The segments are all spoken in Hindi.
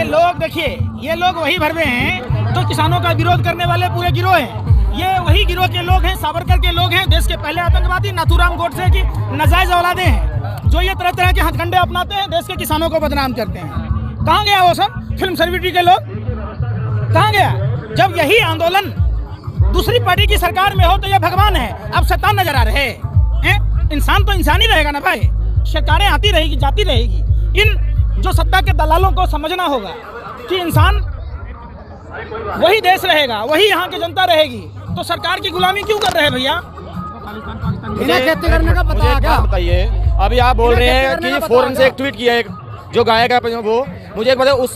लोग देखिए, ये लोग वही भरवे हैं तो किसानों का विरोध करने वाले पूरे गिरोह हैं। ये वही गिरोह के लोग हैं, सावरकर के लोग हैं, देश के पहले आतंकवादी नाथूराम गोडसे की नाजायज औलादे हैं, जो ये तरह तरह के हथकंडे अपनाते हैं, देश के किसानों को बदनाम करते हैं। कहाँ गया वो सब फिल्म सर्विटी के लोग, कहाँ गया? जब यही आंदोलन दूसरी पार्टी की सरकार में हो तो ये भगवान है, अब शैतान नजर आ रहे हैं। इंसान तो इंसान ही रहेगा ना भाई, सरकारें आती रहेगी जाती रहेगी। इन जो सत्ता के दलालों को समझना होगा कि इंसान वही देश रहेगा, वही यहाँ की जनता रहेगी, तो सरकार की गुलामी क्यों कर रहे हैं भैया? इन्हें खेती करने का पता है क्या? बताइए, अभी आप बोल रहे हैं कि फौरन से एक ट्वीट किया एक जो गायक है वो, मुझे एक बताइए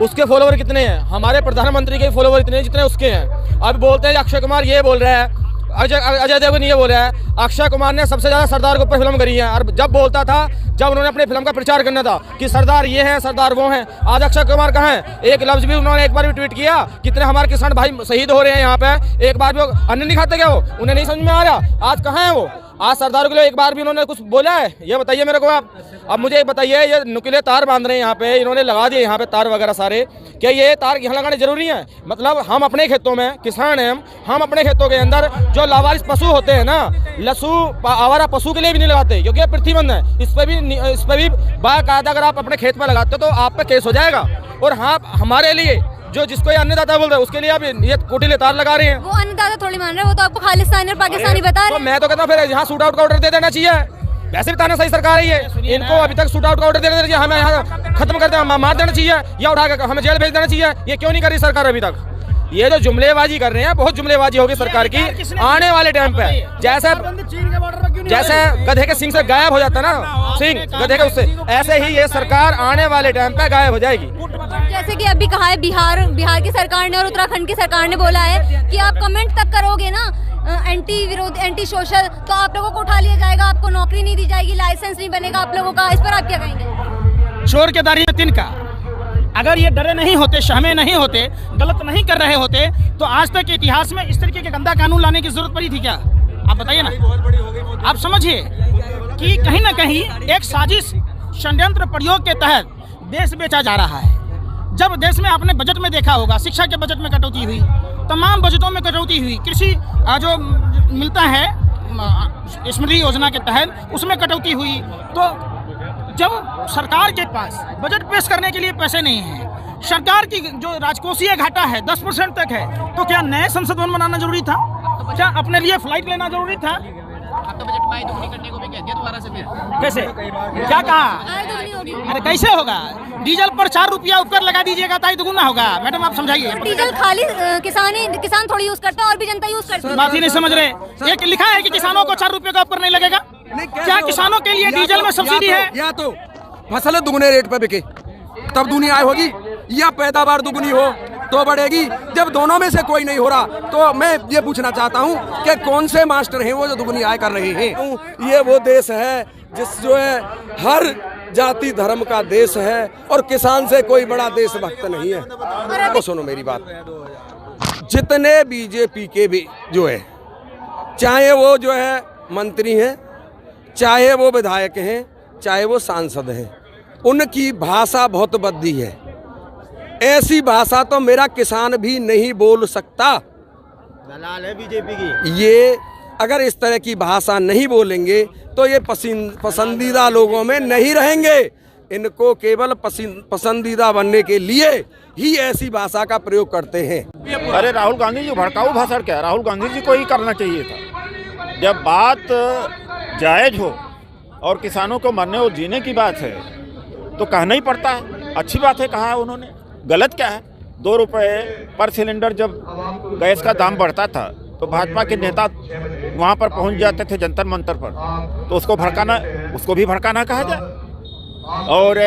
उसके फॉलोवर कितने हैं? हमारे प्रधानमंत्री के फॉलोवर इतने जितने उसके हैं। अब बोलते हैं अक्षय कुमार ये बोल रहा है, अजय देवगन ये बोल रहा है, अक्षय कुमार ने सबसे ज्यादा सरदार के ऊपर फिल्म करी है। और जब बोलता था, जब उन्होंने अपने फिल्म का प्रचार करना था कि सरदार ये है सरदार वो हैं, आज अक्षय कुमार कहाँ हैं? एक लफ्ज भी उन्होंने एक बार भी ट्वीट किया कितने हमारे किसान भाई शहीद हो रहे हैं यहाँ पे, एक बार भी अन्न नहीं खाते क्या वो? उन्हें नहीं समझ में आ रहा आज कहाँ है वो? आज सरदारों के लिए एक बार भी उन्होंने कुछ बोला है? ये बताइए मेरे को आप। अब मुझे एक बताइए, ये नुकीले तार बांध रहे हैं यहाँ पे, इन्होंने लगा दिए यहाँ पे तार वगैरह सारे, क्या ये तार यहाँ लगाने जरूरी है? मतलब हम अपने खेतों में किसान हैं, हम अपने खेतों के अंदर जो लावारिस पशु होते हैं ना, लसू आवारा पशु के लिए भी नहीं लगाते क्योंकि ये प्रतिबंध है। इस पर भी बाकायदा अगर आप अपने खेत में लगाते हो तो आप पे केस हो जाएगा। और हाँ, हमारे लिए जो जिसको ये अन्नदाता बोल रहे हैं उसके लिए आप ये कोटिले तार लगा रहे हैं। वो अन्नदाता थोड़ी मान रहे हैं, वो तो आपको खालिस्तानी और पाकिस्तानी बता रहे हैं। तो मैं तो कहता हूँ फिर यहाँ शूट आउट का ऑर्डर दे देना चाहिए। वैसे भी ताना सही सरकार है ये, इनको अभी तक शूट आउट का ऑर्डर दे देना चाहिए, हमें यहाँ खत्म कर देना, मार देना चाहिए या उठा के हमें जेल भेज देना चाहिए। ये क्यों नहीं कर रही सरकार अभी तक? ये जो जुमलेबाजी कर रहे हैं, बहुत जुमलेबाजी होगी सरकार की आने वाले टाइम पे। जैसे गधे के सिंह से गायब हो जाता ना, सिंह गधे के, उससे ऐसे ही ये सरकार आने वाले टाइम पे गायब हो जाएगी। जैसे कि अभी कहा है बिहार की सरकार ने और उत्तराखंड की सरकार ने बोला है कि आप कमेंट तक करोगे ना एंटी विरोध एंटी सोशल तो आप लोगों को उठा लिया जाएगा, आपको नौकरी नहीं दी जाएगी, लाइसेंस नहीं बनेगा आप लोगों का। इस पर आप क्या कहेंगे? चोर के दाढ़ी में तिनका। अगर ये डरे नहीं होते, शहमे नहीं होते, गलत नहीं कर रहे होते तो आज तक इतिहास में इस तरीके के गंदा कानून लाने की जरूरत पड़ी थी क्या? आप बताइए ना। आप समझिए कि कहीं ना कहीं एक साजिश षड्यंत्र प्रयोग के तहत देश बेचा जा रहा है। जब देश में आपने बजट में देखा होगा, शिक्षा के बजट में कटौती हुई, तमाम बजटों में कटौती हुई, कृषि जो मिलता है स्मृति योजना के तहत उसमें कटौती हुई। तो जब सरकार के पास बजट पेश करने के लिए पैसे नहीं है, सरकार की जो राजकोषीय घाटा है 10% तक है, तो क्या नए संसद भवन बनाना जरूरी था? क्या अपने लिए फ्लाइट लेना जरूरी था? आपका बजट में आय दोगुनी करने को भी कह दिया दोबारा से फिर। कैसे? क्या कहा? अरे कैसे होगा? डीजल पर 4 रुपया ऊपर लगा दीजिएगा तो दुगुना होगा। मैडम आप समझाइए। डीजल खाली किसान थोड़ी यूज करता है और भी जनता यूज करती है। बात ही नहीं समझ रहे। एक लिखा है कि किसानों को 4 रुपये का ऊपर नहीं लगेगा। क्या किसानों के लिए डीजल में सब्सिडी है? या तो फसल दुगने रेट पे बिके तब दुनिया आय होगी, या पैदावार दुगनी हो तो बढ़ेगी। जब दोनों में से कोई नहीं हो रहा तो मैं ये पूछना चाहता हूँ कि कौन से मास्टर हैं वो जो दुगनी आय कर रहे हैं? ये वो देश है जिस जो है हर जाति धर्म का देश है और किसान से कोई बड़ा देशभक्त नहीं है। तो सुनो मेरी बात, जितने बीजेपी के भी जो है, चाहे वो जो है मंत्री हैं, चाहे वो विधायक हैं, चाहे वो सांसद हैं, उनकी भाषा बहुत बद्दी है। ऐसी भाषा तो मेरा किसान भी नहीं बोल सकता। दलाल है बीजेपी की। ये अगर इस तरह की भाषा नहीं बोलेंगे तो ये पसंदीदा लोगों में नहीं रहेंगे। इनको केवल पसंदीदा बनने के लिए ही ऐसी भाषा का प्रयोग करते हैं। अरे राहुल गांधी जी भड़काऊ भाषण क्या, राहुल गांधी जी को ही करना चाहिए था। जब बात जायज हो और किसानों को मरने और जीने की बात है तो कहना ही पड़ता है। अच्छी बात है, कहा है उन्होंने, गलत क्या है? 2 रुपये पर सिलेंडर जब गैस का दाम बढ़ता था तो भाजपा के नेता वहाँ पर पहुँच जाते थे जंतर मंतर पर, तो उसको भी भड़काना कहा जाए। और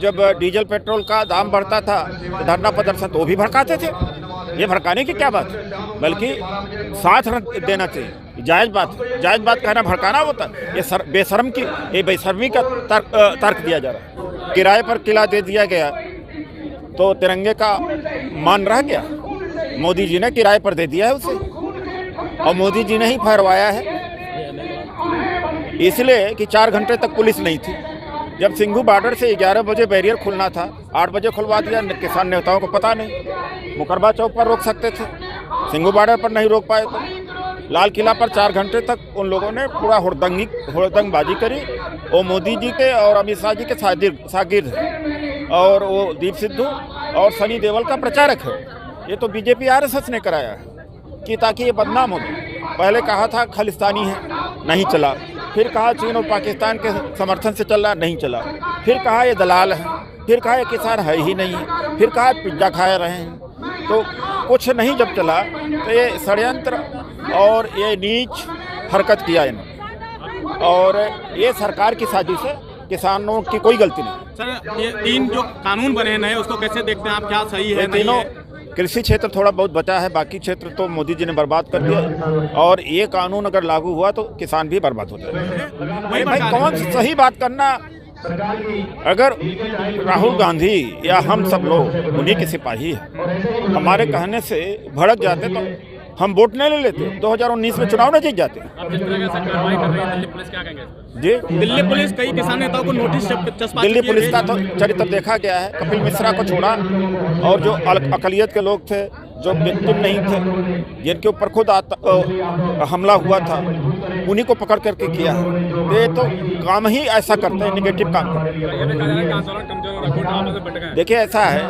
जब डीजल पेट्रोल का दाम बढ़ता था तो धरना प्रदर्शन तो भी भड़काते थे। ये भड़काने की क्या बात है, बल्कि साथ देना चाहिए। जायज़ बात कहना भड़काना होता है। ये बेशर्मी का तर्क दिया जा रहा है। किराए पर किला दे दिया गया तो तिरंगे का मान रह गया। मोदी जी ने किराए पर दे दिया है उसे, और मोदी जी ने ही फहरवाया है, इसलिए कि 4 घंटे तक पुलिस नहीं थी। जब सिंघू बॉर्डर से 11 बजे बैरियर खुलना था, 8 बजे खुलवा दिया। किसान नेताओं को पता नहीं, मुकरबा चौक पर रोक सकते थे, सिंघू बॉर्डर पर नहीं रोक पाए थे। लाल किला पर 4 घंटे तक उन लोगों ने पूरा हुड़दंगबाजी करी। वो मोदी जी के और अमित शाह जी के शागिर्द हैं, और वो दीप सिद्धू और सनी देओल का प्रचारक है। ये तो बीजेपी आरएसएस ने कराया है कि ताकि ये बदनाम हो जाए। पहले कहा था खालिस्तानी है, नहीं चला। फिर कहा चीन और पाकिस्तान के समर्थन से चल रहा, नहीं चला। फिर कहा ये दलाल है, फिर कहा ये किसान है ही नहीं है, फिर कहा पिज्जा खा रहे हैं। तो कुछ नहीं जब चला तो ये षड्यंत्र और ये नीच हरकत किया इन्होंने, और ये सरकार की साजिश है, किसानों की कोई गलती नहीं। सर, ये 3 जो कानून बने हैं नए, उसको कैसे देखते हैं आप? क्या सही है, नहीं तीनों है? कृषि क्षेत्र थोड़ा बहुत बचा है, बाकी क्षेत्र तो मोदी जी ने बर्बाद कर दिया। और ये कानून अगर लागू हुआ तो किसान भी बर्बाद हो जाएगा। भाई कौन सही बात करना, अगर राहुल गांधी या हम सब लोग उन्हीं के सिपाही हैं, हमारे कहने से भड़क जाते तो हम वोट नहीं ले लेते, 2019 में चुनाव नहीं जीत जाते। अब जिस तरह से कार्रवाई कर रही है दिल्ली पुलिस, क्या कहेंगे? जी, दिल्ली पुलिस कई किसान नेताओं को नोटिस चस्पा दिल्ली पुलिस का तो चरित्र देखा गया है। कपिल मिश्रा को छोड़ा, और जो अकलियत के लोग थे, जो विक्टिम नहीं थे, जिनके ऊपर खुद हमला हुआ था, उन्हीं को पकड़ करके किया है। ये तो काम ही ऐसा करते हैं, निगेटिव काम करते हैं। देखिए ऐसा है,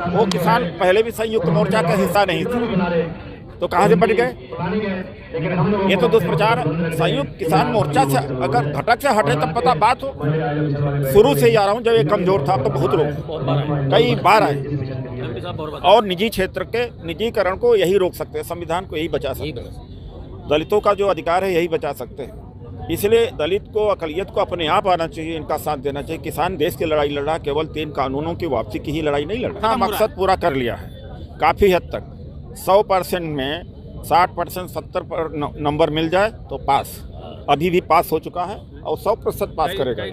वो किसान पहले भी संयुक्त मोर्चा का हिस्सा नहीं थे, तो कहाँ से बढ़ गए? ये तो दुष्प्रचार है। संयुक्त किसान मोर्चा से अगर घटक से हटे तब पता बात हो। शुरू से ही आ रहा हूँ, जब ये कमजोर था तो बहुत लोग कई बार आए। और निजी क्षेत्र के निजीकरण को यही रोक सकते हैं, संविधान को यही बचा सकते हैं, दलितों का जो अधिकार है यही बचा सकते हैं। इसलिए दलित को, अकलियत को अपने आप आना चाहिए, इनका साथ देना चाहिए। किसान देश की लड़ाई लड़ रहा, केवल 3 कानूनों की वापसी की ही लड़ाई नहीं लड़ रहा। हाँ, मकसद पूरा कर लिया है काफ़ी हद तक। 100% में 60%, 70 नंबर मिल जाए तो पास। अभी भी पास हो चुका है और 100% पास करेगा।